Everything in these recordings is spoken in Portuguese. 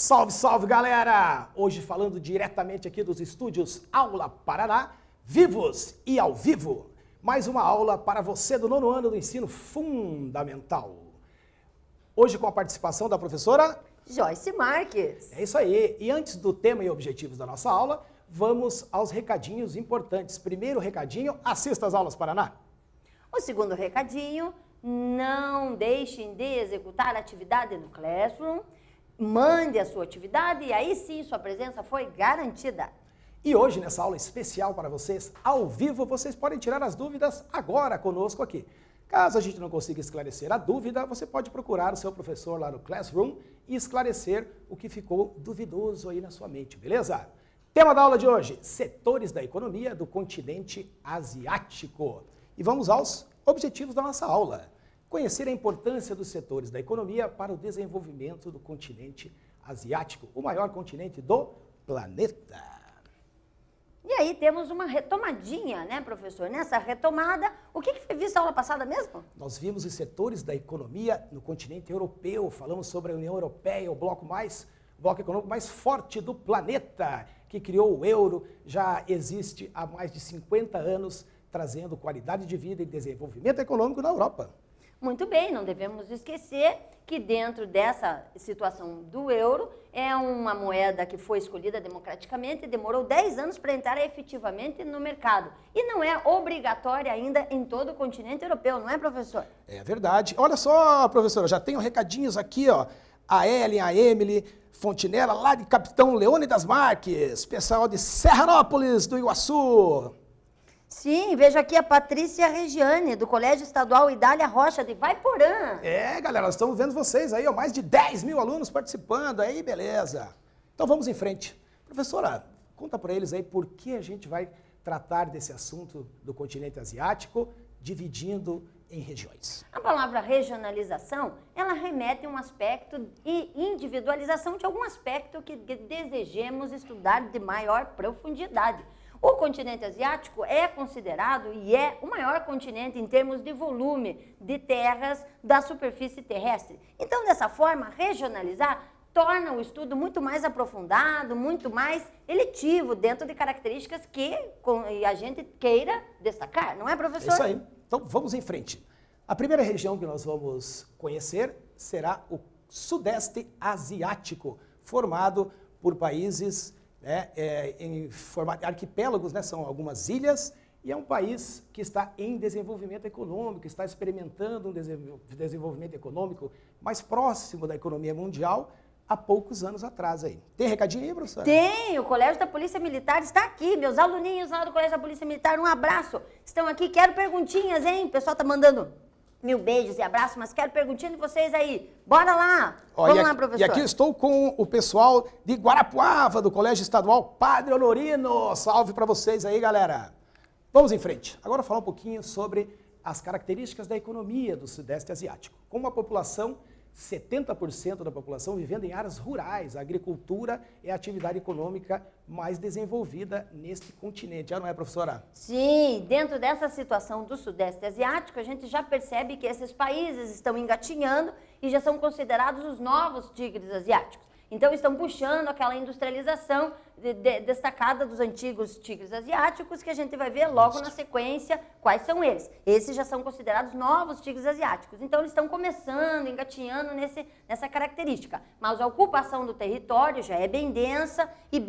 Salve, salve, galera! Hoje falando diretamente aqui dos estúdios Aula Paraná, vivos e ao vivo. Mais uma aula para você do nono ano do ensino fundamental. Hoje com a participação da professora Joyce Marques. É isso aí. E antes do tema e objetivos da nossa aula, vamos aos recadinhos importantes. Primeiro recadinho, assista às Aulas Paraná. O segundo recadinho, não deixem de executar a atividade no Classroom. Mande a sua atividade e aí sim sua presença foi garantida. E hoje, nessa aula especial para vocês, ao vivo, vocês podem tirar as dúvidas agora conosco aqui. Caso a gente não consiga esclarecer a dúvida, você pode procurar o seu professor lá no Classroom e esclarecer o que ficou duvidoso aí na sua mente, beleza? Tema da aula de hoje, setores da economia do continente asiático. E vamos aos objetivos da nossa aula. Conhecer a importância dos setores da economia para o desenvolvimento do continente asiático, o maior continente do planeta. E aí temos uma retomadinha, né, professor? Nessa retomada, o que foi visto na aula passada mesmo? Nós vimos os setores da economia no continente europeu, falamos sobre a União Europeia, o bloco econômico mais forte do planeta, que criou o euro, já existe há mais de 50 anos, trazendo qualidade de vida e desenvolvimento econômico na Europa. Muito bem, não devemos esquecer que dentro dessa situação do euro, é uma moeda que foi escolhida democraticamente e demorou 10 anos para entrar efetivamente no mercado. E não é obrigatória ainda em todo o continente europeu, não é, professor? É verdade. Olha só, professora, já tenho recadinhos aqui, ó. A Ellen, a Emily Fontinella, lá de Capitão Leônidas Marques, pessoal de Serranópolis, do Iguaçu. Sim, vejo aqui a Patrícia Regiane, do Colégio Estadual Idália Rocha, de Vaiporã. É, galera, nós estamos vendo vocês aí, ó, mais de 10 mil alunos participando, aí beleza. Então vamos em frente. Professora, conta para eles aí por que a gente vai tratar desse assunto do continente asiático, dividindo em regiões. A palavra regionalização, ela remete a um aspecto e individualização de algum aspecto que desejemos estudar de maior profundidade. O continente asiático é considerado e é o maior continente em termos de volume de terras da superfície terrestre. Então, dessa forma, regionalizar torna o estudo muito mais aprofundado, muito mais eletivo, dentro de características que a gente queira destacar, não é, professor? É isso aí. Então, vamos em frente. A primeira região que nós vamos conhecer será o Sudeste Asiático, formado por países em formato de arquipélagos, né, são algumas ilhas, e é um país que está em desenvolvimento econômico, está experimentando um desenvolvimento econômico mais próximo da economia mundial há poucos anos atrás aí. Tem recadinho aí, professora? Tem, o Colégio da Polícia Militar está aqui, meus aluninhos lá do Colégio da Polícia Militar, um abraço, estão aqui, quero perguntinhas, hein? O pessoal tá mandando 1000 beijos e abraços, mas quero perguntinha de vocês aí. Bora lá! Vamos lá, professor. E aqui eu estou com o pessoal de Guarapuava, do Colégio Estadual Padre Honorino. Salve para vocês aí, galera. Vamos em frente. Agora falar um pouquinho sobre as características da economia do Sudeste Asiático. Com uma população, 70% da população vivendo em áreas rurais, a agricultura é a atividade econômica mais desenvolvida neste continente. Já não é, professora? Sim, dentro dessa situação do Sudeste Asiático, a gente já percebe que esses países estão engatinhando e já são considerados os novos tigres asiáticos. Então, estão puxando aquela industrialização destacada dos antigos tigres asiáticos, que a gente vai ver logo na sequência quais são eles. Esses já são considerados novos tigres asiáticos. Então, eles estão começando, engatinhando nessa característica. Mas a ocupação do território já é bem densa e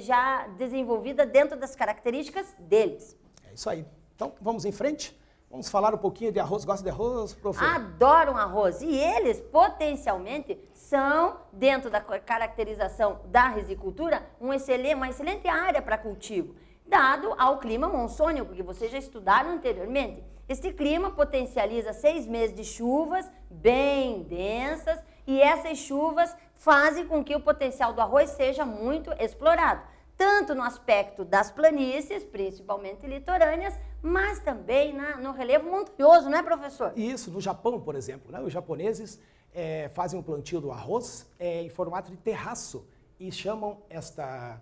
já desenvolvida dentro das características deles. É isso aí. Então, vamos em frente? Vamos falar um pouquinho de arroz. Gosta de arroz, professor? Adoram arroz. E eles, potencialmente, são, dentro da caracterização da risicultura, uma excelente área para cultivo, dado ao clima monsônico, que vocês já estudaram anteriormente. Este clima potencializa 6 meses de chuvas bem densas e essas chuvas fazem com que o potencial do arroz seja muito explorado, tanto no aspecto das planícies, principalmente litorâneas, mas também no relevo montanhoso, não é, professor? Isso, no Japão, por exemplo, né? Os japoneses fazem o plantio do arroz em formato de terraço e chamam essa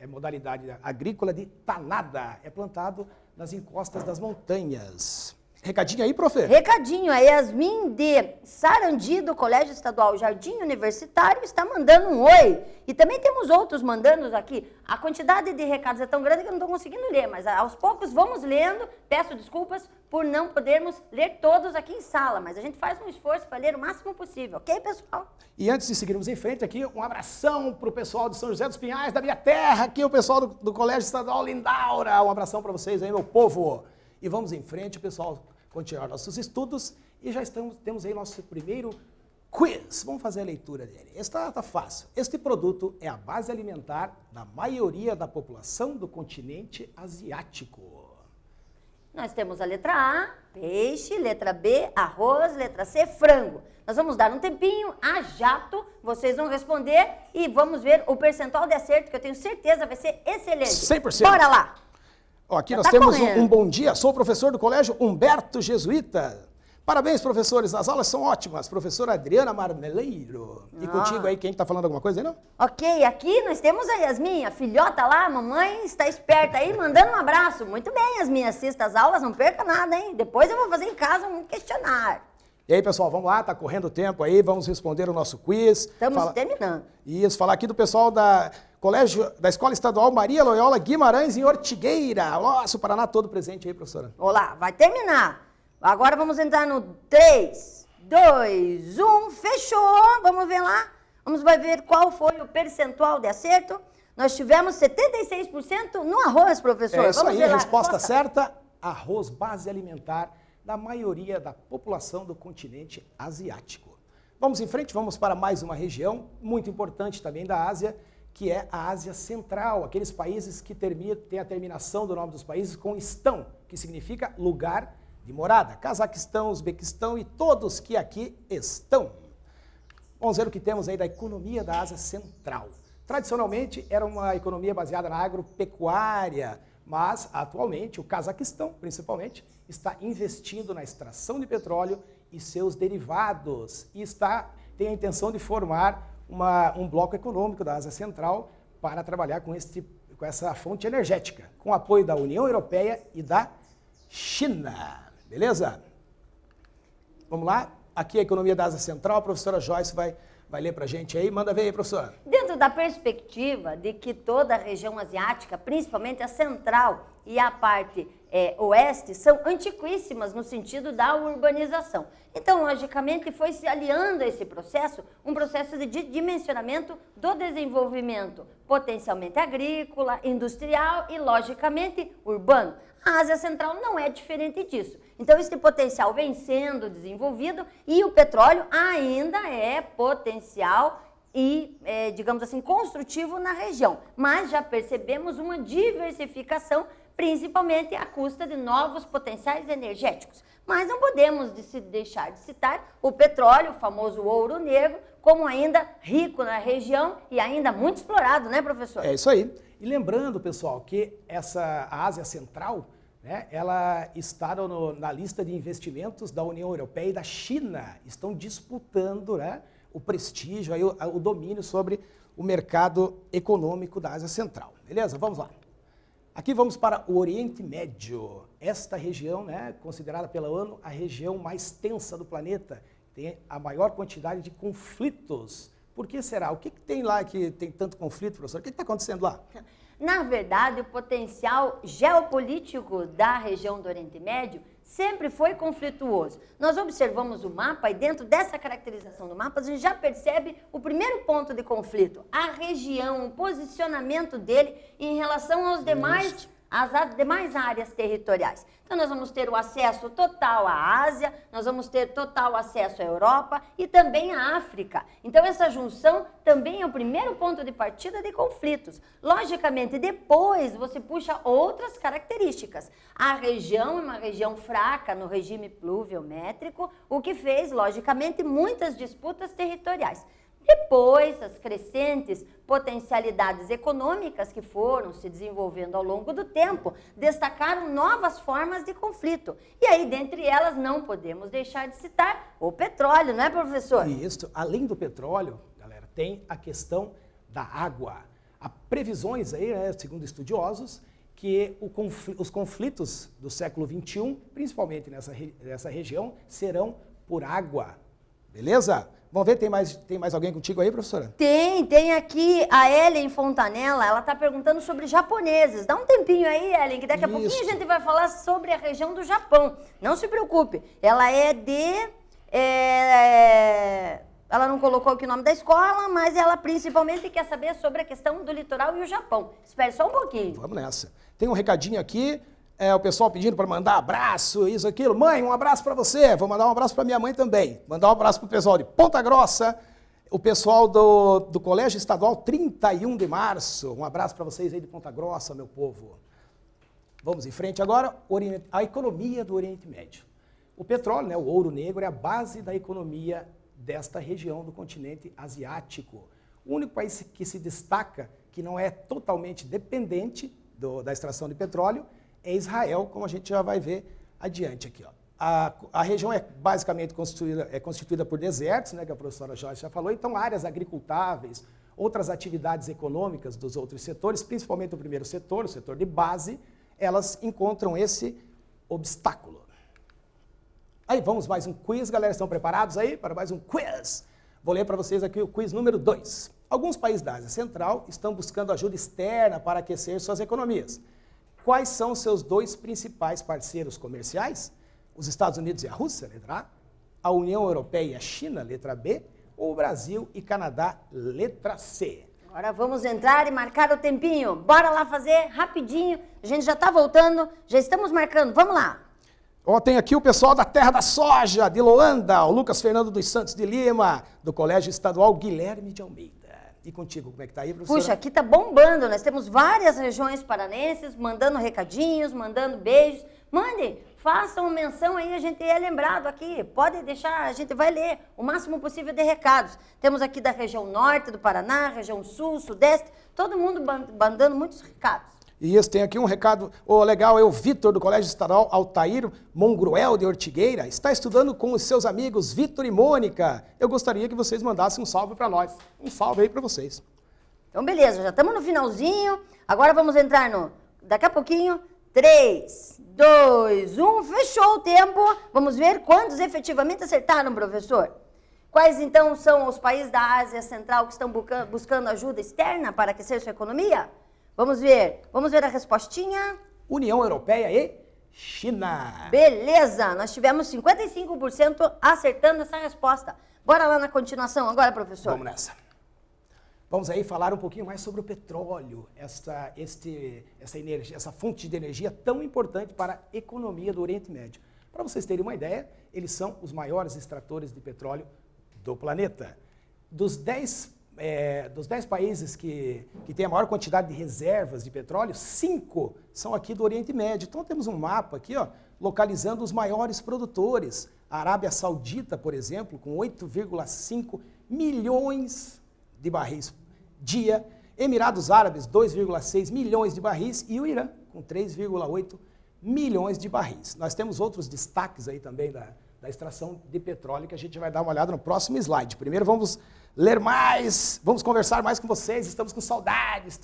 modalidade agrícola de tanada. É plantado nas encostas das montanhas. Recadinho aí, profe? Recadinho, a Yasmin de Sarandi, do Colégio Estadual Jardim Universitário, está mandando um oi. E também temos outros mandando aqui. A quantidade de recados é tão grande que eu não estou conseguindo ler, mas aos poucos vamos lendo. Peço desculpas por não podermos ler todos aqui em sala, mas a gente faz um esforço para ler o máximo possível, ok, pessoal? E antes de seguirmos em frente aqui, um abração para o pessoal de São José dos Pinhais, da minha terra, aqui o pessoal do Colégio Estadual Lindaura. Um abração para vocês aí, meu povo. E vamos em frente, pessoal, continuar nossos estudos. E já temos aí nosso primeiro quiz. Vamos fazer a leitura dele. Esse tá fácil. Este produto é a base alimentar da maioria da população do continente asiático. Nós temos a letra A, peixe, letra B, arroz, letra C, frango. Nós vamos dar um tempinho a jato, vocês vão responder e vamos ver o percentual de acerto, que eu tenho certeza vai ser excelente. 100%. Bora lá! Ó, aqui nós temos um bom dia. Sou o professor do Colégio Humberto Jesuíta. Parabéns, professores. As aulas são ótimas. Professora Adriana Marmeleiro. E contigo aí, quem está falando alguma coisa aí, não? Ok, aqui nós temos a Yasmin, a filhota lá, a mamãe está esperta aí, mandando um abraço. Muito bem, Yasmin, assista as aulas, não perca nada, hein? Depois eu vou fazer em casa um questionário. E aí, pessoal, vamos lá, tá correndo o tempo aí, vamos responder o nosso quiz. Estamos terminando. Isso, falar aqui do pessoal da Escola Estadual Maria Loyola Guimarães, em Ortigueira. Nossa, o Paraná todo presente aí, professora. Olá, vai terminar. Agora vamos entrar no 3, 2, 1, fechou. Vamos ver lá. Vai ver qual foi o percentual de acerto. Nós tivemos 76% no arroz, professor. É isso vamos aí, ver a lá. resposta certa, arroz, base alimentar da maioria da população do continente asiático. Vamos em frente, vamos para mais uma região muito importante também da Ásia, que é a Ásia Central, aqueles países que têm a terminação do nome dos países com estão, que significa lugar de morada. Cazaquistão, Uzbequistão e todos que aqui estão. Vamos ver o que temos aí da economia da Ásia Central. Tradicionalmente era uma economia baseada na agropecuária, mas atualmente o Cazaquistão, principalmente, está investindo na extração de petróleo e seus derivados e tem a intenção de formar um bloco econômico da Ásia Central para trabalhar com essa fonte energética, com apoio da União Europeia e da China. Beleza? Vamos lá? Aqui a economia da Ásia Central, a professora Joyce vai ler para a gente aí. Manda ver aí, professora. Dentro da perspectiva de que toda a região asiática, principalmente a central e a parte oeste, são antiquíssimas no sentido da urbanização. Então, logicamente, foi se aliando a esse processo, um processo de dimensionamento do desenvolvimento potencialmente agrícola, industrial e, logicamente, urbano. A Ásia Central não é diferente disso. Então, esse potencial vem sendo desenvolvido e o petróleo ainda é potencial e, digamos assim, construtivo na região. Mas já percebemos uma diversificação, principalmente à custa de novos potenciais energéticos. Mas não podemos deixar de citar o petróleo, o famoso ouro negro, como ainda rico na região e ainda muito explorado, né, professor? É isso aí. E lembrando, pessoal, que a Ásia Central, né, ela está na lista de investimentos da União Europeia e da China. Estão disputando, né, o prestígio, aí, o domínio sobre o mercado econômico da Ásia Central. Beleza? Vamos lá. Aqui vamos para o Oriente Médio. Esta região, né, considerada pela ONU a região mais tensa do planeta, tem a maior quantidade de conflitos. Por que será? O que tem lá que tem tanto conflito, professor? O que está acontecendo lá? Na verdade, o potencial geopolítico da região do Oriente Médio sempre foi conflituoso. Nós observamos o mapa e dentro dessa caracterização do mapa, a gente já percebe o primeiro ponto de conflito, a região, o posicionamento dele em relação aos às demais áreas territoriais. Então, nós vamos ter o acesso total à Ásia, nós vamos ter total acesso à Europa e também à África. Então, essa junção também é o primeiro ponto de partida de conflitos. Logicamente, depois você puxa outras características. A região é uma região fraca no regime pluviométrico, o que fez, logicamente, muitas disputas territoriais. Depois, as crescentes potencialidades econômicas que foram se desenvolvendo ao longo do tempo, destacaram novas formas de conflito. E aí, dentre elas, não podemos deixar de citar o petróleo, não é, professor? Isso. Além do petróleo, galera, tem a questão da água. Há previsões aí, né, segundo estudiosos, que os conflitos do século XXI, principalmente nessa região, serão por água. Beleza? Vamos ver, tem mais alguém contigo aí, professora? Tem aqui a Ellen Fontanella, ela está perguntando sobre japoneses. Dá um tempinho aí, Ellen, que daqui a pouquinho a gente vai falar sobre a região do Japão. Não se preocupe, ela é de... ela não colocou aqui o nome da escola, mas ela principalmente quer saber sobre a questão do litoral e o Japão. Espere só um pouquinho. Vamos nessa. Tem um recadinho aqui, o pessoal pedindo para mandar abraço, isso, aquilo. Mãe, um abraço para você. Vou mandar um abraço para minha mãe também. Mandar um abraço para o pessoal de Ponta Grossa, o pessoal do Colégio Estadual 31 de Março. Um abraço para vocês aí de Ponta Grossa, meu povo. Vamos em frente agora, a economia do Oriente Médio. O petróleo, né, o ouro negro, é a base da economia desta região do continente asiático. O único país que se destaca, que não é totalmente dependente da extração de petróleo, é Israel, como a gente já vai ver adiante aqui. Ó. A região é basicamente constituída por desertos, né, que a professora Jorge já falou, então áreas agricultáveis, outras atividades econômicas dos outros setores, principalmente o primeiro setor, o setor de base, elas encontram esse obstáculo. Aí vamos mais um quiz, galera, estão preparados aí para mais um quiz? Vou ler para vocês aqui o quiz número 2. Alguns países da Ásia Central estão buscando ajuda externa para aquecer suas economias. Quais são seus dois principais parceiros comerciais? Os Estados Unidos e a Rússia, letra A. A União Europeia e a China, letra B. Ou o Brasil e Canadá, letra C. Agora vamos entrar e marcar o tempinho. Bora lá fazer rapidinho. A gente já está voltando, já estamos marcando. Vamos lá. Ó, tem aqui o pessoal da Terra da Soja, de Loanda, o Lucas Fernando dos Santos de Lima, do Colégio Estadual Guilherme de Almeida. E contigo, como é que tá aí, professora? Puxa, aqui tá bombando. Nós temos várias regiões paranenses mandando recadinhos, mandando beijos. Mandem, façam menção aí, a gente é lembrado aqui. Pode deixar, a gente vai ler o máximo possível de recados. Temos aqui da região norte do Paraná, região sul, sudeste, todo mundo mandando muitos recados. E isso, tem aqui um recado legal, é o Vitor, do Colégio Estadual Altair Mongruel de Ortigueira, está estudando com os seus amigos Vitor e Mônica. Eu gostaria que vocês mandassem um salve para nós. Um salve aí para vocês. Então, beleza, já estamos no finalzinho. Agora vamos entrar daqui a pouquinho, 3, 2, 1, fechou o tempo. Vamos ver quantos efetivamente acertaram, professor. Quais, então, são os países da Ásia Central que estão buscando ajuda externa para aquecer sua economia? Vamos ver a respostinha. União Europeia e China. Beleza, nós tivemos 55% acertando essa resposta. Bora lá na continuação agora, professor. Vamos nessa. Vamos aí falar um pouquinho mais sobre o petróleo, essa energia, essa fonte de energia tão importante para a economia do Oriente Médio. Para vocês terem uma ideia, eles são os maiores extratores de petróleo do planeta. Dos 10 países que têm a maior quantidade de reservas de petróleo, 5 são aqui do Oriente Médio. Então temos um mapa aqui, ó, localizando os maiores produtores. A Arábia Saudita, por exemplo, com 8,5 milhões de barris dia. Emirados Árabes, 2,6 milhões de barris. E o Irã, com 3,8 milhões de barris. Nós temos outros destaques aí também da extração de petróleo que a gente vai dar uma olhada no próximo slide. Primeiro vamos ler mais, vamos conversar mais com vocês, estamos com saudades,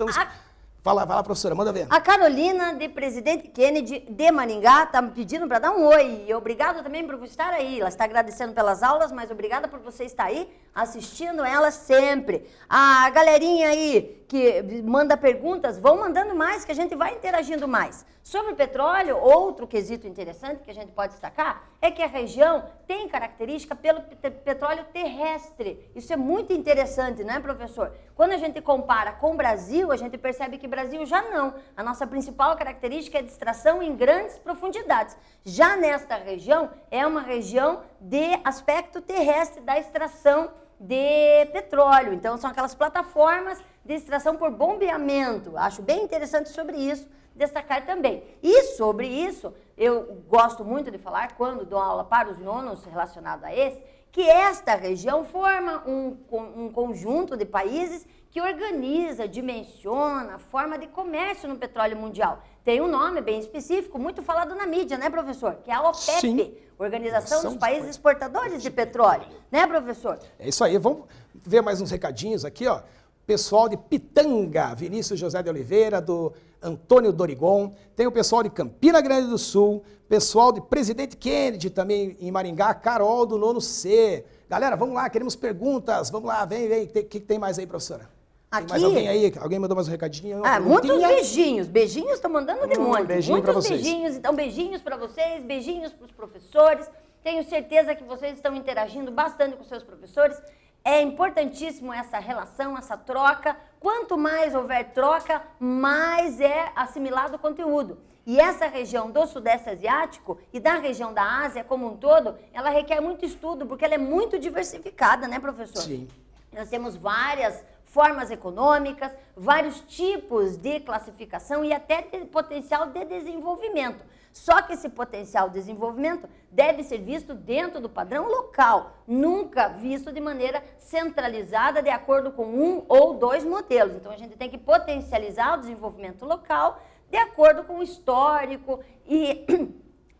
Vai lá, professora, manda ver. A Carolina, de Presidente Kennedy, de Maringá, está me pedindo para dar um oi. E obrigado também por você estar aí. Ela está agradecendo pelas aulas, mas obrigada por você estar aí, assistindo elas sempre. A galerinha aí que manda perguntas, vão mandando mais, que a gente vai interagindo mais. Sobre o petróleo, outro quesito interessante que a gente pode destacar é que a região tem característica pelo petróleo terrestre. Isso é muito interessante, não é, professor? Quando a gente compara com o Brasil, a gente percebe que o Brasil já não. A nossa principal característica é de extração em grandes profundidades. Já nesta região, é uma região de aspecto terrestre da extração de petróleo. Então, são aquelas plataformas de extração por bombeamento. Acho bem interessante sobre isso destacar também. E sobre isso, eu gosto muito de falar, quando dou aula para os nonos relacionado a esse, que esta região forma um conjunto de países que organiza, dimensiona a forma de comércio no petróleo mundial. Tem um nome bem específico, muito falado na mídia, né, professor? Que é a OPEP, sim. Organização dos Países Exportadores de Petróleo. Né, professor? É isso aí. Vamos ver mais uns recadinhos aqui, ó. pessoal de Pitanga, Vinícius José de Oliveira, do Antônio Dorigon, tem o pessoal de Campina Grande do Sul, pessoal de Presidente Kennedy também em Maringá, Carol do 9C. Galera, vamos lá, queremos perguntas, vamos lá, vem, o que tem mais aí, professora? Aqui? Tem mais alguém aí? Alguém mandou mais um recadinho? Muitos beijinhos. Beijinhos estão mandando de monte. Beijinho para Muitos vocês. beijinhos. Então, beijinhos para vocês, beijinhos para os professores. Tenho certeza que vocês estão interagindo bastante com seus professores. É importantíssimo essa relação, essa troca. Quanto mais houver troca, mais é assimilado o conteúdo. E essa região do Sudeste Asiático e da região da Ásia como um todo, ela requer muito estudo, porque ela é muito diversificada, né, professor? Sim. Nós temos várias formas econômicas, vários tipos de classificação e até de potencial de desenvolvimento. Só que esse potencial de desenvolvimento deve ser visto dentro do padrão local, nunca visto de maneira centralizada de acordo com um ou dois modelos. Então, a gente tem que potencializar o desenvolvimento local de acordo com o histórico e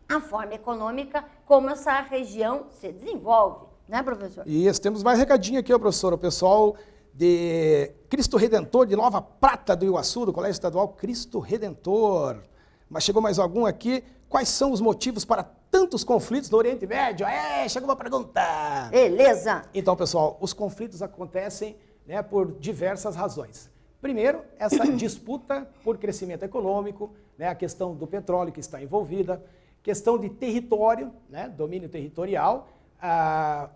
a forma econômica como essa região se desenvolve, né, professor? Isso, temos mais recadinho aqui, ó, professor. O pessoal de Cristo Redentor, de Nova Prata do Iguaçu, do Colégio Estadual Cristo Redentor. Mas chegou mais algum aqui. Quais são os motivos para tantos conflitos no Oriente Médio? Chegou uma pergunta. Beleza. Então, pessoal, os conflitos acontecem, né, por diversas razões. Primeiro, essa disputa por crescimento econômico, né, a questão do petróleo que está envolvida, questão de território, né, domínio territorial, a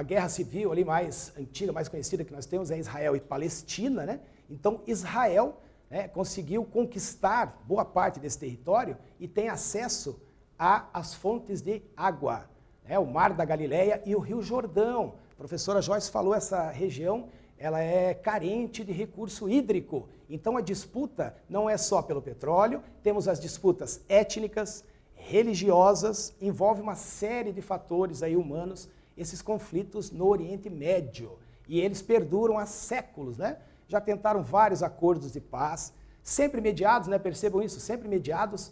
guerra civil ali mais antiga, mais conhecida que nós temos é Israel e Palestina, né? Então, Israel, né, conseguiu conquistar boa parte desse território e tem acesso às fontes de água, né, o Mar da Galileia e o Rio Jordão. A professora Joyce falou, essa região ela é carente de recurso hídrico. Então a disputa não é só pelo petróleo, temos as disputas étnicas, religiosas, envolve uma série de fatores aí humanos, esses conflitos no Oriente Médio. E eles perduram há séculos, né? Já tentaram vários acordos de paz, sempre mediados, né, percebam isso, sempre mediados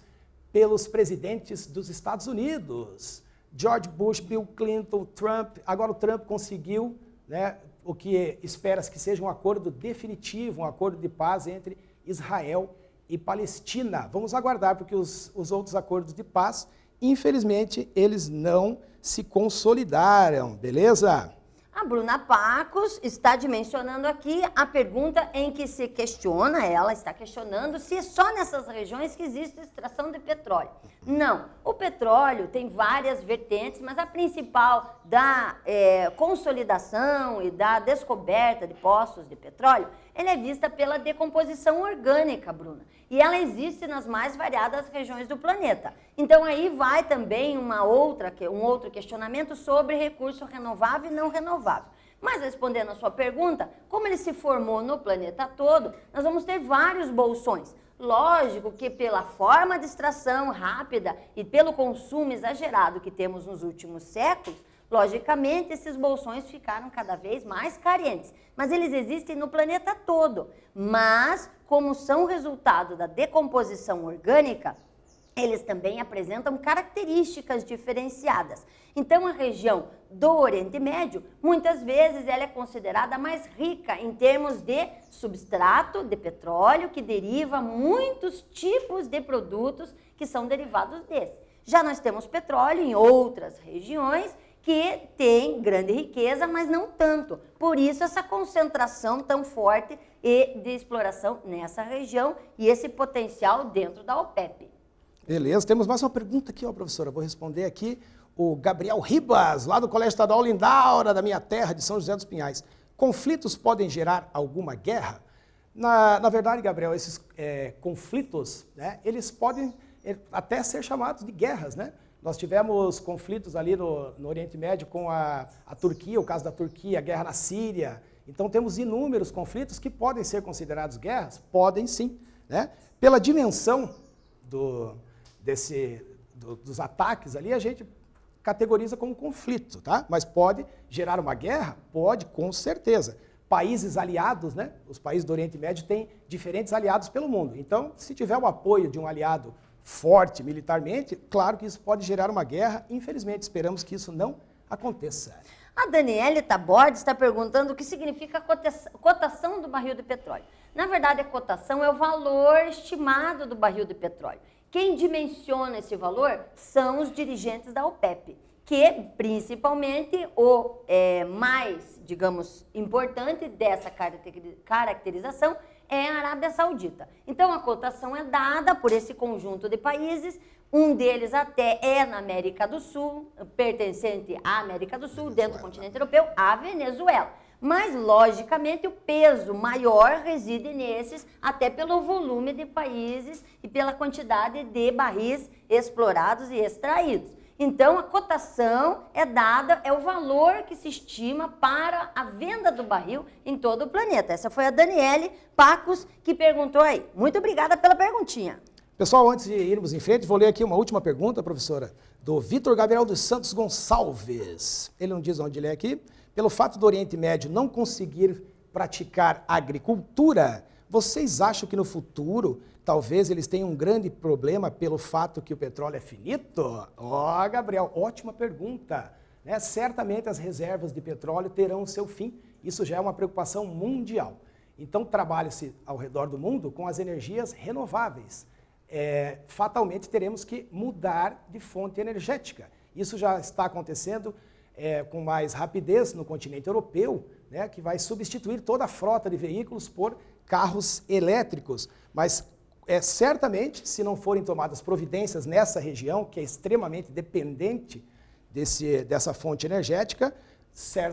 pelos presidentes dos Estados Unidos. George Bush, Bill Clinton, Trump. Agora o Trump conseguiu, né, o que espera-se que seja um acordo definitivo, um acordo de paz entre Israel e Palestina. Vamos aguardar, porque os outros acordos de paz, infelizmente, eles não se consolidaram, beleza? A Bruna Pacos está dimensionando aqui a pergunta em que se questiona, ela está questionando se é só nessas regiões que existe extração de petróleo. Não, o petróleo tem várias vertentes, mas a principal da consolidação e da descoberta de poços de petróleo, ela é vista pela decomposição orgânica, Bruna. E ela existe nas mais variadas regiões do planeta. Então aí vai também um outro questionamento sobre recurso renovável e não renovável. Mas respondendo a sua pergunta, como ele se formou no planeta todo, nós vamos ter vários bolsões. Lógico que pela forma de extração rápida e pelo consumo exagerado que temos nos últimos séculos, logicamente esses bolsões ficaram cada vez mais carentes. Mas eles existem no planeta todo. Mas, como são resultado da decomposição orgânica, eles também apresentam características diferenciadas. Então, a região do Oriente Médio, muitas vezes, ela é considerada mais rica em termos de substrato de petróleo, que deriva muitos tipos de produtos que são derivados desse. Já nós temos petróleo em outras regiões que tem grande riqueza, mas não tanto. Por isso, essa concentração tão forte de exploração nessa região e esse potencial dentro da OPEP. Beleza, temos mais uma pergunta aqui, ó, professora. Vou responder aqui o Gabriel Ribas, lá do Colégio Estadual Lindaura, da minha terra, de São José dos Pinhais. Conflitos podem gerar alguma guerra? Na verdade, Gabriel, esses conflitos, né, eles podem até ser chamados de guerras, né? Nós tivemos conflitos ali no Oriente Médio com a Turquia, o caso da Turquia, a guerra na Síria. Então, temos inúmeros conflitos que podem ser considerados guerras? Podem sim, né? Pela dimensão dos ataques ali, a gente categoriza como conflito, tá? Mas pode gerar uma guerra? Pode, com certeza. Países aliados, né? Os países do Oriente Médio têm diferentes aliados pelo mundo. Então, se tiver o apoio de um aliado forte militarmente, claro que isso pode gerar uma guerra. Infelizmente, esperamos que isso não Aconteça. A Daniele Taborda está perguntando o que significa cotação do barril de petróleo. Na verdade, a cotação é o valor estimado do barril de petróleo. Quem dimensiona esse valor são os dirigentes da OPEP, que principalmente o mais, digamos, importante dessa caracterização é a Arábia Saudita. Então, a cotação é dada por esse conjunto de países, um deles até é na América do Sul, pertencente à América do Sul, dentro do continente europeu, a Venezuela. Mas, logicamente, o peso maior reside nesses, até pelo volume de países e pela quantidade de barris explorados e extraídos. Então, a cotação é dada, é o valor que se estima para a venda do barril em todo o planeta. Essa foi a Daniele Pacos que perguntou aí. Muito obrigada pela perguntinha. Pessoal, antes de irmos em frente, vou ler aqui uma última pergunta, professora, do Vitor Gabriel dos Santos Gonçalves. Ele não diz onde ele é aqui. Pelo fato do Oriente Médio não conseguir praticar agricultura, vocês acham que no futuro talvez eles tenham um grande problema pelo fato que o petróleo é finito? Ó, Gabriel, ótima pergunta. Né? Certamente as reservas de petróleo terão o seu fim. Isso já é uma preocupação mundial. Então, trabalhe-se ao redor do mundo com as energias renováveis. Fatalmente teremos que mudar de fonte energética. Isso já está acontecendo com mais rapidez no continente europeu, né, que vai substituir toda a frota de veículos por carros elétricos. Mas certamente, se não forem tomadas providências nessa região, que é extremamente dependente dessa fonte energética,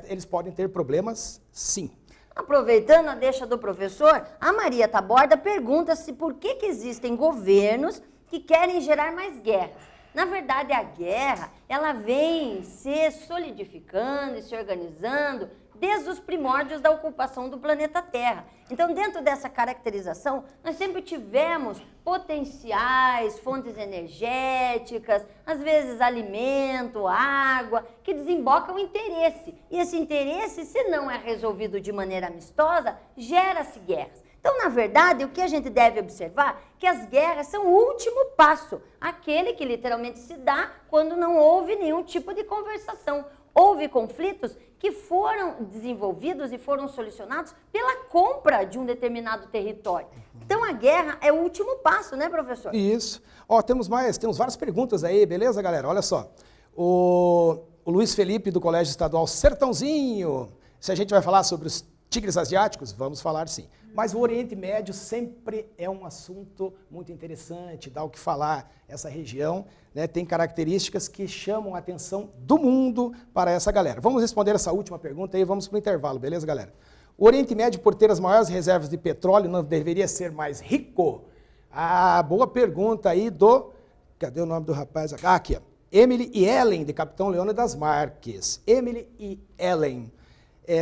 eles podem ter problemas, sim. Aproveitando a deixa do professor, a Maria Taborda pergunta-se por que existem governos que querem gerar mais guerras. Na verdade, a guerra, ela vem se solidificando e se organizando desde os primórdios da ocupação do planeta Terra. Então, dentro dessa caracterização, nós sempre tivemos potenciais, fontes energéticas, às vezes alimento, água, que desembocam interesse. E esse interesse, se não é resolvido de maneira amistosa, gera-se guerras. Então, na verdade, o que a gente deve observar é que as guerras são o último passo, aquele que literalmente se dá quando não houve nenhum tipo de conversação. Houve conflitos que foram desenvolvidos e foram solucionados pela compra de um determinado território. Então, a guerra é o último passo, né, professor? Isso. Ó, temos várias perguntas aí, beleza, galera? Olha só. O Luiz Felipe, do Colégio Estadual Sertãozinho. Se a gente vai falar sobre os tigres asiáticos, vamos falar sim. Mas o Oriente Médio sempre é um assunto muito interessante, dá o que falar. Essa região, né, tem características que chamam a atenção do mundo para essa galera. Vamos responder essa última pergunta e vamos para o intervalo, beleza, galera? O Oriente Médio, por ter as maiores reservas de petróleo, não deveria ser mais rico? Ah, boa pergunta aí do... Cadê o nome do rapaz? Ah, aqui, ó. Emily e Ellen, de Capitão Leônidas Marques. Emily e Ellen.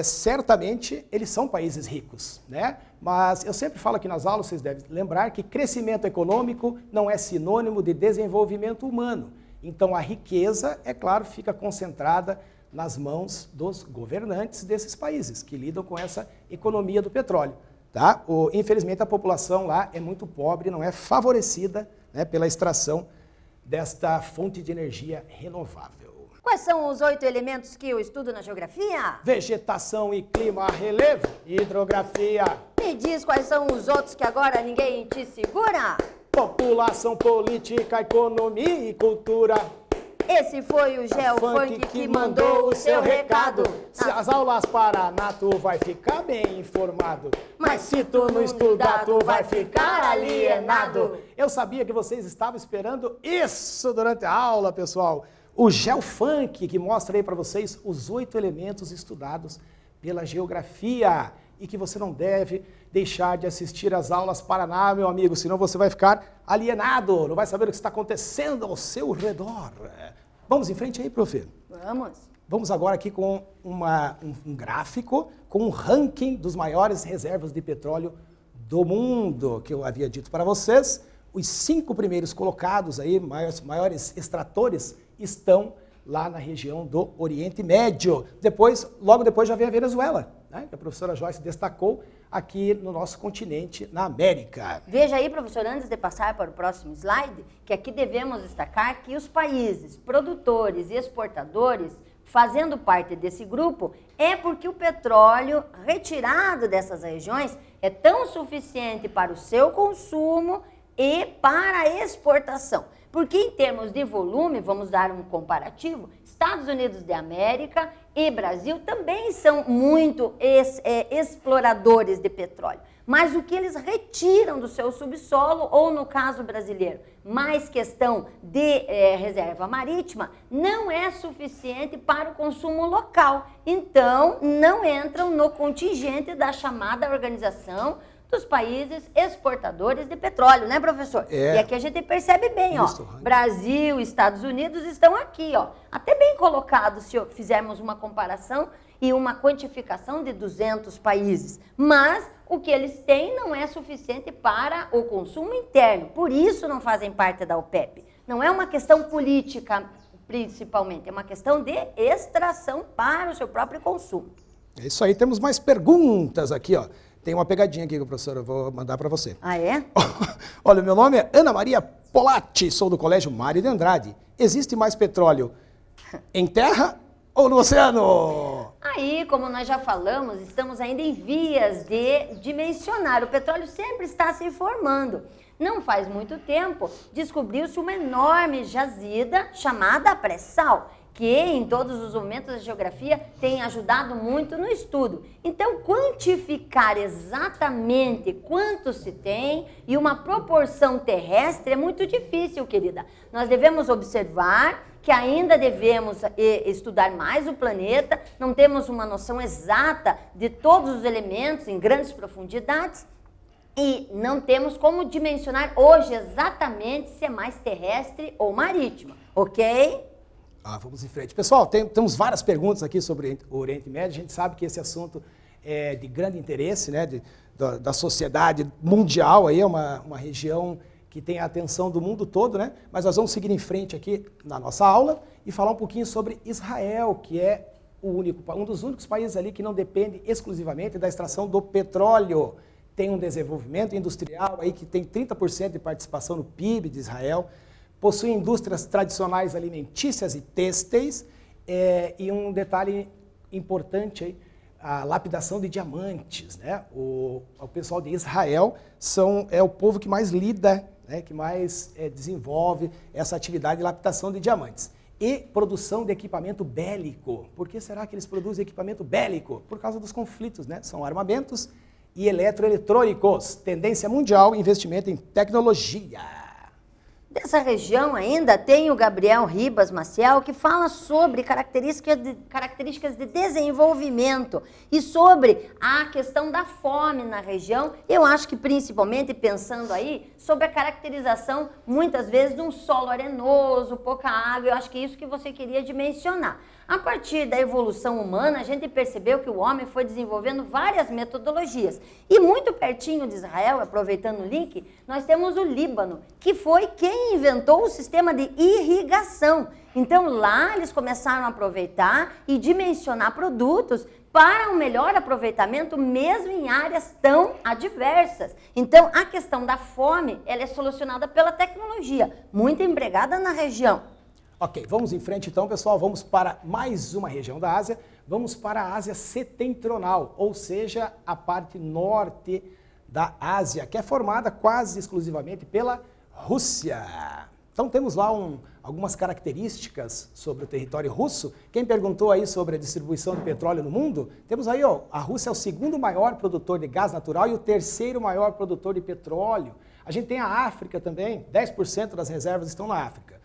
Certamente eles são países ricos, né? Mas eu sempre falo aqui nas aulas, vocês devem lembrar que crescimento econômico não é sinônimo de desenvolvimento humano. Então a riqueza, é claro, fica concentrada nas mãos dos governantes desses países, que lidam com essa economia do petróleo. Tá? Infelizmente a população lá é muito pobre, não é favorecida, né, pela extração desta fonte de energia renovável. Quais são os 8 elementos que eu estudo na geografia? Vegetação e clima, relevo, hidrografia. Me diz quais são os outros que agora ninguém te segura? População, política, economia e cultura. Esse foi o GeoFunk que mandou o seu recado. Se as aulas paraná, tu vai ficar bem informado. Mas se tu não estudar, tu vai ficar alienado. Eu sabia que vocês estavam esperando isso durante a aula, pessoal. O GeoFunk, que mostra aí para vocês os 8 elementos estudados pela geografia e que você não deve deixar de assistir às aulas Paraná, meu amigo, senão você vai ficar alienado, não vai saber o que está acontecendo ao seu redor. Vamos em frente aí, prof? Vamos. Vamos agora aqui com um gráfico com um ranking dos maiores reservas de petróleo do mundo, que eu havia dito para vocês. Os 5 primeiros colocados aí, maiores extratores, estão lá na região do Oriente Médio. Logo depois já vem a Venezuela, né, que a professora Joyce destacou aqui no nosso continente, na América. Veja aí, professor, antes de passar para o próximo slide, que aqui devemos destacar que os países produtores e exportadores, fazendo parte desse grupo, é porque o petróleo retirado dessas regiões é tão suficiente para o seu consumo e para a exportação. Porque em termos de volume, vamos dar um comparativo, Estados Unidos da América e Brasil também são muito exploradores de petróleo. Mas o que eles retiram do seu subsolo, ou no caso brasileiro, mais questão de reserva marítima, não é suficiente para o consumo local. Então, não entram no contingente da chamada Organização dos Países Exportadores de Petróleo, né, professor? E aqui a gente percebe bem, isso, ó, Brasil, Estados Unidos estão aqui, ó, até bem colocados se fizermos uma comparação e uma quantificação de 200 países. Mas o que eles têm não é suficiente para o consumo interno, por isso não fazem parte da OPEP. Não é uma questão política, principalmente, é uma questão de extração para o seu próprio consumo. É isso aí, temos mais perguntas aqui, ó. Tem uma pegadinha aqui que o professor eu vou mandar para você. Ah, é? Olha, meu nome é Ana Maria Polatti, sou do Colégio Mário de Andrade. Existe mais petróleo em terra ou no oceano? Aí, como nós já falamos, estamos ainda em vias de dimensionar. O petróleo sempre está se formando. Não faz muito tempo, descobriu-se uma enorme jazida chamada pré-sal, que em todos os momentos da geografia tem ajudado muito no estudo. Então, quantificar exatamente quanto se tem e uma proporção terrestre é muito difícil, querida. Nós devemos observar que ainda devemos estudar mais o planeta, não temos uma noção exata de todos os elementos em grandes profundidades e não temos como dimensionar hoje exatamente se é mais terrestre ou marítima, ok? Vamos em frente. Pessoal, temos várias perguntas aqui sobre o Oriente Médio. A gente sabe que esse assunto é de grande interesse, né, da sociedade mundial. Aí é uma região que tem a atenção do mundo todo, né? Mas nós vamos seguir em frente aqui na nossa aula e falar um pouquinho sobre Israel, que é um dos únicos países ali que não depende exclusivamente da extração do petróleo. Tem um desenvolvimento industrial aí que tem 30% de participação no PIB de Israel. Possui indústrias tradicionais alimentícias e têxteis, e um detalhe importante aí, a lapidação de diamantes, né? O pessoal de Israel é o povo que mais lida, né? Que mais desenvolve essa atividade de lapidação de diamantes. E produção de equipamento bélico. Por que será que eles produzem equipamento bélico? Por causa dos conflitos, né? São armamentos e eletroeletrônicos. Tendência mundial, investimento em tecnologia. Dessa região ainda tem o Gabriel Ribas Maciel, que fala sobre características de desenvolvimento e sobre a questão da fome na região. Eu acho que principalmente pensando aí sobre a caracterização, muitas vezes, de um solo arenoso, pouca água. Eu acho que é isso que você queria dimensionar. A partir da evolução humana, a gente percebeu que o homem foi desenvolvendo várias metodologias. E muito pertinho de Israel, aproveitando o link, nós temos o Líbano, que foi quem inventou o sistema de irrigação. Então, lá eles começaram a aproveitar e dimensionar produtos para um melhor aproveitamento, mesmo em áreas tão adversas. Então, a questão da fome, ela é solucionada pela tecnologia, muito empregada na região. Ok, vamos em frente então, pessoal, vamos para mais uma região da Ásia, vamos para a Ásia setentrional, ou seja, a parte norte da Ásia, que é formada quase exclusivamente pela Rússia. Então temos lá algumas características sobre o território russo. Quem perguntou aí sobre a distribuição de petróleo no mundo, temos aí, ó, a Rússia é o segundo maior produtor de gás natural e o terceiro maior produtor de petróleo. A gente tem a África também, 10% das reservas estão na África.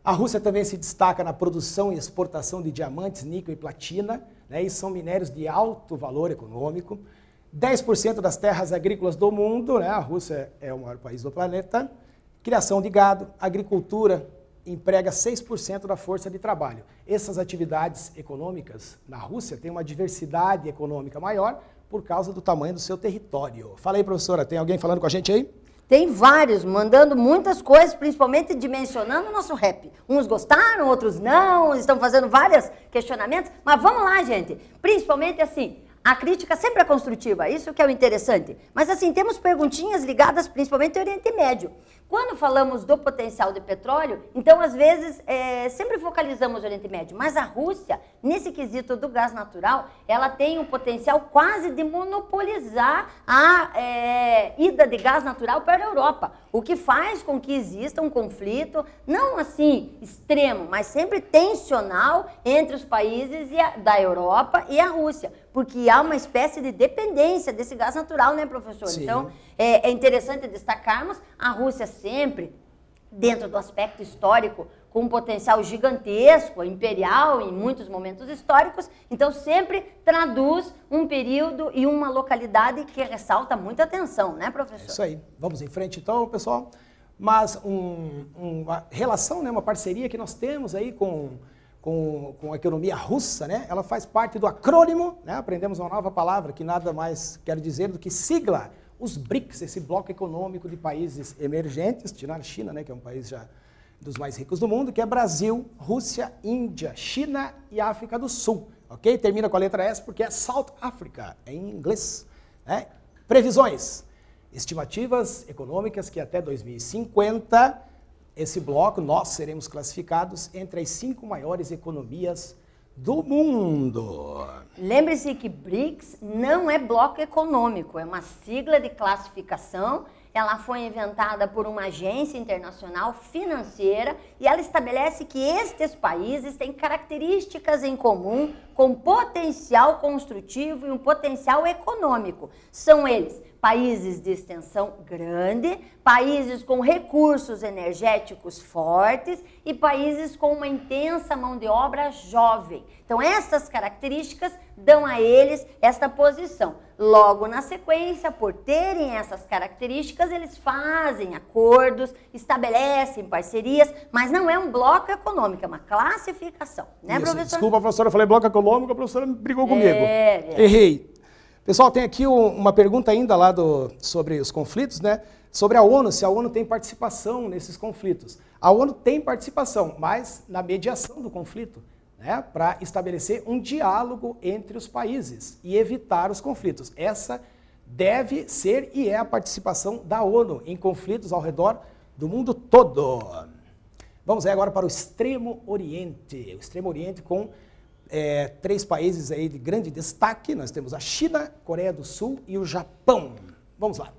A Rússia também se destaca na produção e exportação de diamantes, níquel e platina, né, e são minérios de alto valor econômico. 10% das terras agrícolas do mundo, né, a Rússia é o maior país do planeta. Criação de gado, agricultura, emprega 6% da força de trabalho. Essas atividades econômicas na Rússia têm uma diversidade econômica maior por causa do tamanho do seu território. Fala aí, professora, tem alguém falando com a gente aí? Tem vários, mandando muitas coisas, principalmente dimensionando o nosso rap. Uns gostaram, outros não, estão fazendo vários questionamentos. Mas vamos lá, gente. Principalmente assim, A crítica sempre é construtiva, isso que é o interessante. Mas assim, temos perguntinhas ligadas principalmente ao Oriente Médio. Quando falamos do potencial de petróleo, então às vezes sempre focalizamos o Oriente Médio, mas a Rússia, nesse quesito do gás natural, ela tem um potencial quase de monopolizar a ida de gás natural para a Europa, o que faz com que exista um conflito, não assim extremo, mas sempre tensional entre os países da Europa e a Rússia, porque há uma espécie de dependência desse gás natural, né, professor? Sim. Então, é interessante destacarmos a Rússia sempre, dentro do aspecto histórico, com um potencial gigantesco, imperial em muitos momentos históricos, então sempre traduz um período e uma localidade que ressalta muita atenção, né, professor? Isso aí. Vamos em frente então, pessoal. Mas uma relação, né, uma parceria que nós temos aí com a economia russa, né? Ela faz parte do acrônimo, né? Aprendemos uma nova palavra que nada mais quer dizer do que sigla, os BRICS, esse bloco econômico de países emergentes, tirando a China, né, que é um país já dos mais ricos do mundo, que é Brasil, Rússia, Índia, China e África do Sul, ok? Termina com a letra S porque é South Africa, em inglês, né? Previsões, estimativas econômicas que até 2050, esse bloco, nós seremos classificados entre as 5 maiores economias do mundo. Lembre-se que BRICS não é bloco econômico, é uma sigla de classificação. Ela foi inventada por uma agência internacional financeira e ela estabelece que estes países têm características em comum com potencial construtivo e um potencial econômico. São eles países de extensão grande, países com recursos energéticos fortes e países com uma intensa mão de obra jovem. Então, essas características dão a eles esta posição. Logo na sequência, por terem essas características, eles fazem acordos, estabelecem parcerias, mas não é um bloco econômico, é uma classificação, né, Isso. professor? Desculpa, professora, eu falei bloco econômico, a professora brigou comigo. Errei. Pessoal, tem aqui uma pergunta ainda lá sobre os conflitos, né? Sobre a ONU, se a ONU tem participação nesses conflitos. A ONU tem participação, mas na mediação do conflito, né? Para estabelecer um diálogo entre os países e evitar os conflitos. Essa deve ser e é a participação da ONU em conflitos ao redor do mundo todo. Vamos aí agora para o Extremo Oriente. O Extremo Oriente com 3 países aí de grande destaque. Nós temos a China, Coreia do Sul e o Japão. Vamos lá.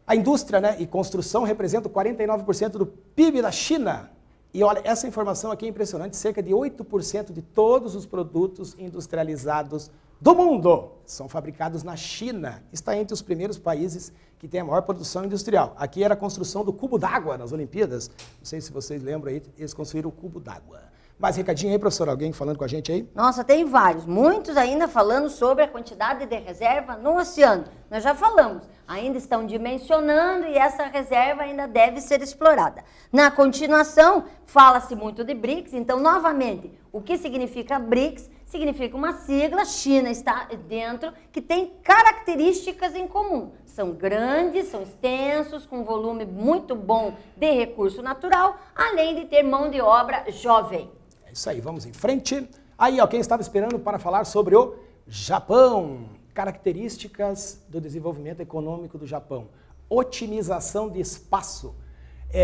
A indústria, né, e construção representam 49% do PIB da China. E olha, essa informação aqui é impressionante, cerca de 8% de todos os produtos industrializados do mundo são fabricados na China. Está entre os primeiros países que tem a maior produção industrial. Aqui era a construção do cubo d'água nas Olimpíadas. Não sei se vocês lembram aí, eles construíram o cubo d'água. Mais recadinho aí, professor? Alguém falando com a gente aí? Nossa, tem vários. Muitos ainda falando sobre a quantidade de reserva no oceano. Nós já falamos. Ainda estão dimensionando e essa reserva ainda deve ser explorada. Na continuação, fala-se muito de BRICS. Então, novamente, o que significa BRICS? Significa uma sigla, China está dentro, que tem características em comum. São grandes, são extensos, com volume muito bom de recurso natural, além de ter mão de obra jovem. É isso aí, vamos em frente. Aí, ó, quem estava esperando para falar sobre o Japão. Características do desenvolvimento econômico do Japão. Otimização de espaço.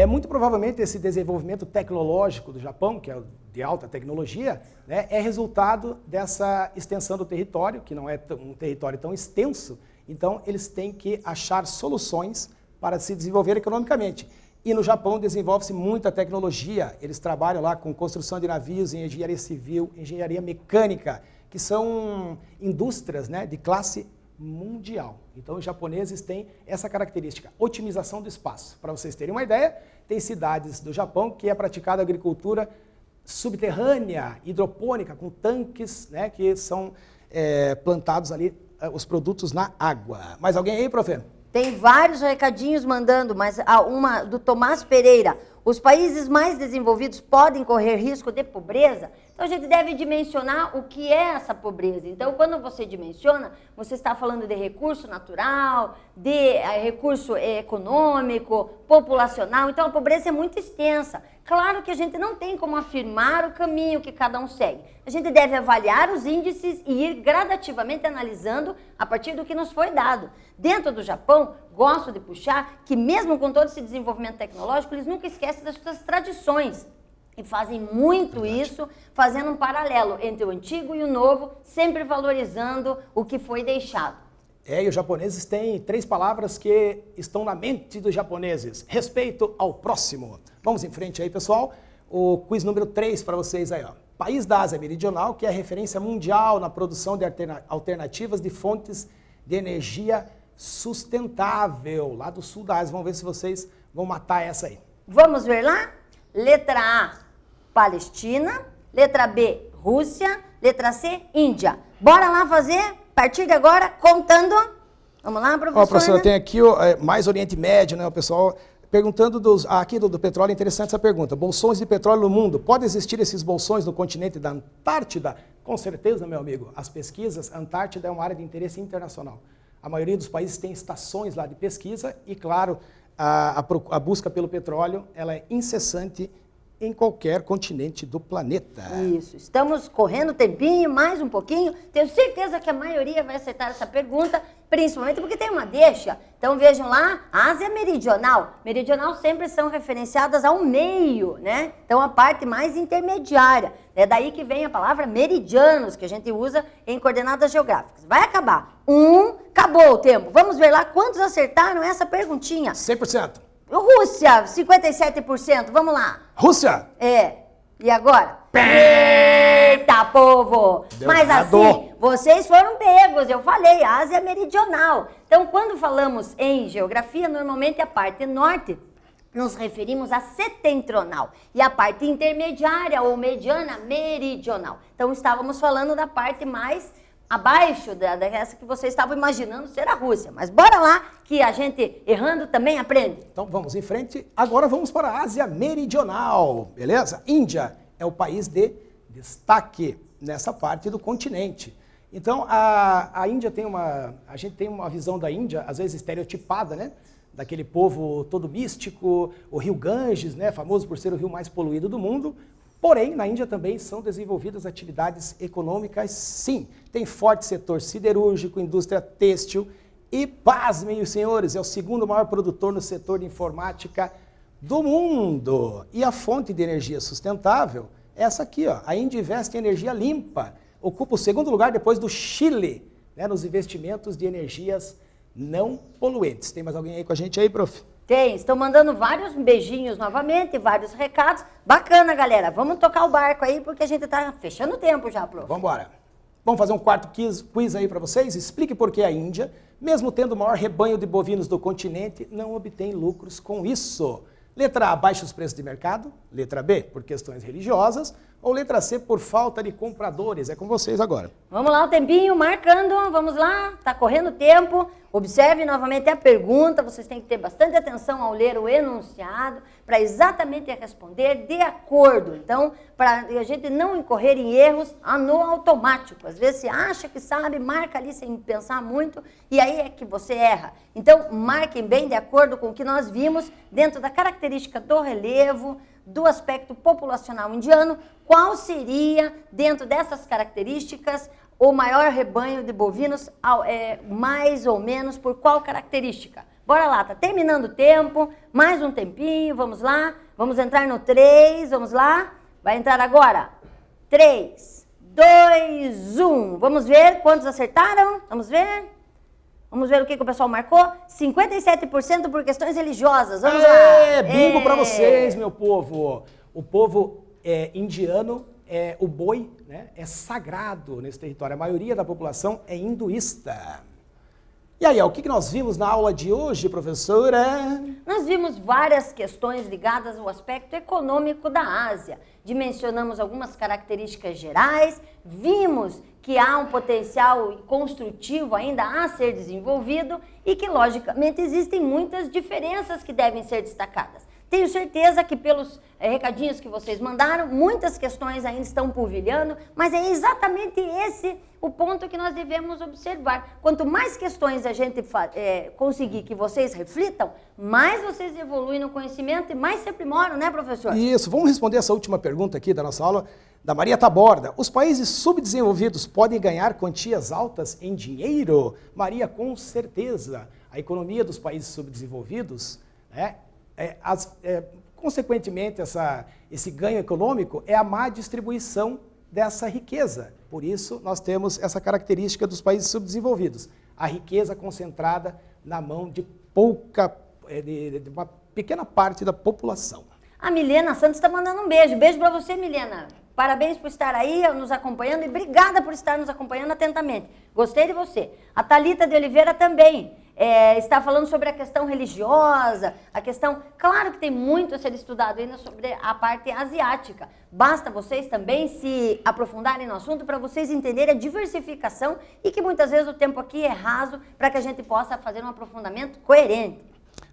Muito provavelmente esse desenvolvimento tecnológico do Japão, que é de alta tecnologia, né, é resultado dessa extensão do território, que não é um território tão extenso. Então, eles têm que achar soluções para se desenvolver economicamente. E no Japão desenvolve-se muita tecnologia. Eles trabalham lá com construção de navios, engenharia civil, engenharia mecânica, que são indústrias, né, de classe mundial. Então, os japoneses têm essa característica, otimização do espaço. Para vocês terem uma ideia, tem cidades do Japão que é praticada agricultura subterrânea, hidropônica, com tanques, né, que são plantados ali os produtos na água. Mais alguém aí, profe? Tem vários recadinhos mandando, mas uma do Tomás Pereira. Os países mais desenvolvidos podem correr risco de pobreza? Então, a gente deve dimensionar o que é essa pobreza. Então, quando você dimensiona, você está falando de recurso natural, de recurso econômico, populacional. Então, a pobreza é muito extensa. claro que a gente não tem como afirmar o caminho que cada um segue. A gente deve avaliar os índices e ir gradativamente analisando a partir do que nos foi dado. Dentro do Japão, gosto de puxar que mesmo com todo esse desenvolvimento tecnológico, eles nunca esquecem das suas tradições. E fazem muito isso, fazendo um paralelo entre o antigo e o novo, sempre valorizando o que foi deixado. E os japoneses têm 3 palavras que estão na mente dos japoneses. Respeito ao próximo. Vamos em frente aí, pessoal. O quiz número 3 para vocês aí, ó. País da Ásia Meridional, que é referência mundial na produção de alternativas de fontes de energia sustentável. Lá do sul da Ásia. Vamos ver se vocês vão matar essa aí. Vamos ver lá? Letra A, Palestina. Letra B, Rússia. Letra C, Índia. Bora lá fazer? A partir de agora, contando. Vamos lá, professor? Ó, professor, tem aqui mais Oriente Médio, né? O pessoal perguntando aqui do petróleo, interessante essa pergunta. Bolsões de petróleo no mundo, pode existir esses bolsões no continente da Antártida? Com certeza, meu amigo. As pesquisas, a Antártida é uma área de interesse internacional. A maioria dos países tem estações lá de pesquisa e, claro, a busca pelo petróleo ela é incessante em qualquer continente do planeta. Isso. Estamos correndo tempinho, mais um pouquinho. Tenho certeza que a maioria vai acertar essa pergunta, principalmente porque tem uma deixa. Então vejam lá, Ásia Meridional. Meridional sempre são referenciadas ao meio, né? Então a parte mais intermediária. É daí que vem a palavra meridianos, que a gente usa em coordenadas geográficas. Vai acabar. Acabou o tempo. Vamos ver lá quantos acertaram essa perguntinha. 100%. Rússia, 57%. Vamos lá. Rússia. E agora? Eita, povo! Mas assim, vocês foram pegos, eu falei, Ásia Meridional. Então, quando falamos em geografia, normalmente a parte norte, nos referimos a setentrional. E a parte intermediária ou mediana, meridional. Então, estávamos falando da parte mais abaixo dessa que você estava imaginando ser a Rússia. Mas bora lá, que a gente errando também aprende. Então vamos em frente. Agora vamos para a Ásia Meridional, beleza? Índia é o país de destaque nessa parte do continente. Então a Índia tem a gente tem uma visão da Índia, às vezes estereotipada, né? Daquele povo todo místico, o rio Ganges, né? Famoso por ser o rio mais poluído do mundo. Porém, na Índia também são desenvolvidas atividades econômicas, sim. Tem forte setor siderúrgico, indústria têxtil e, pasmem os senhores, é o segundo maior produtor no setor de informática do mundo. E a fonte de energia sustentável é essa aqui, ó. A Índia investe em energia limpa, ocupa o segundo lugar depois do Chile, né, nos investimentos de energias não poluentes. Tem mais alguém aí com a gente aí, prof? Tem, estão mandando vários beijinhos novamente, vários recados. Bacana, galera. Vamos tocar o barco aí, porque a gente tá fechando o tempo já, prof. Vamos embora. Vamos fazer um quarto quiz aí para vocês. Explique por que a Índia, mesmo tendo o maior rebanho de bovinos do continente, não obtém lucros com isso. Letra A, baixos preços de mercado. Letra B, por questões religiosas. Ou letra C, por falta de compradores. É com vocês agora. Vamos lá, o tempinho, marcando. Vamos lá, tá correndo o tempo. Observe novamente a pergunta. Vocês têm que ter bastante atenção ao ler o enunciado para exatamente responder de acordo. Então, para a gente não incorrer em erros no automático. Às vezes você acha que sabe, marca ali sem pensar muito e aí é que você erra. Então, marquem bem de acordo com o que nós vimos dentro da característica do relevo, do aspecto populacional indiano, qual seria, dentro dessas características, o maior rebanho de bovinos, mais ou menos por qual característica? Bora lá, tá terminando o tempo, mais um tempinho, vamos lá, vamos entrar no 3, vamos lá, vai entrar agora, 3, 2, 1, vamos ver quantos acertaram, vamos ver? Vamos ver o que o pessoal marcou? 57% por questões religiosas. Vamos lá. Bingo para vocês, meu povo. O povo indiano, o boi, né, é sagrado nesse território. A maioria da população é hinduísta. E aí, o que nós vimos na aula de hoje, professora? Nós vimos várias questões ligadas ao aspecto econômico da Ásia. Dimensionamos algumas características gerais, vimos que há um potencial construtivo ainda a ser desenvolvido e que, logicamente, existem muitas diferenças que devem ser destacadas. Tenho certeza que pelos recadinhos que vocês mandaram, muitas questões ainda estão polvilhando, mas é exatamente esse o ponto que nós devemos observar. Quanto mais questões a gente conseguir que vocês reflitam, mais vocês evoluem no conhecimento e mais se aprimoram, né, professor? Isso, vamos responder essa última pergunta aqui da nossa aula, da Maria Taborda. Os países subdesenvolvidos podem ganhar quantias altas em dinheiro? Maria, com certeza. A economia dos países subdesenvolvidos, né, consequentemente, esse ganho econômico é a má distribuição dessa riqueza. Por isso, nós temos essa característica dos países subdesenvolvidos. A riqueza concentrada na mão de uma pequena parte da população. A Milena Santos está mandando um beijo. Beijo para você, Milena. Parabéns por estar aí nos acompanhando e obrigada por estar nos acompanhando atentamente. Gostei de você. A Thalita de Oliveira também está falando sobre a questão religiosa, a questão... Claro que tem muito a ser estudado ainda sobre a parte asiática. Basta vocês também se aprofundarem no assunto para vocês entenderem a diversificação e que muitas vezes o tempo aqui é raso para que a gente possa fazer um aprofundamento coerente.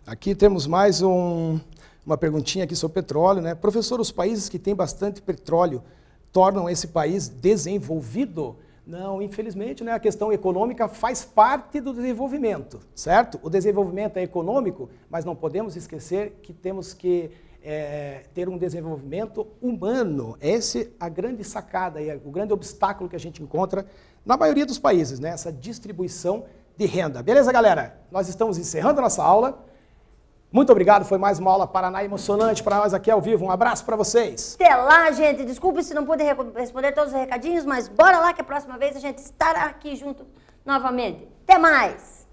Aqui temos mais uma perguntinha aqui sobre petróleo, né? Professor, os países que têm bastante petróleo tornam esse país desenvolvido? Não, infelizmente, né, a questão econômica faz parte do desenvolvimento, certo? O desenvolvimento é econômico, mas não podemos esquecer que temos que ter um desenvolvimento humano. Essa é a grande sacada e o grande obstáculo que a gente encontra na maioria dos países, né? Essa distribuição de renda. Beleza, galera? Nós estamos encerrando a nossa aula. Muito obrigado, foi mais uma aula Paraná emocionante para nós aqui ao vivo. Um abraço para vocês. Até lá, gente. Desculpe se não pude responder todos os recadinhos, mas bora lá que a próxima vez a gente estará aqui junto novamente. Até mais!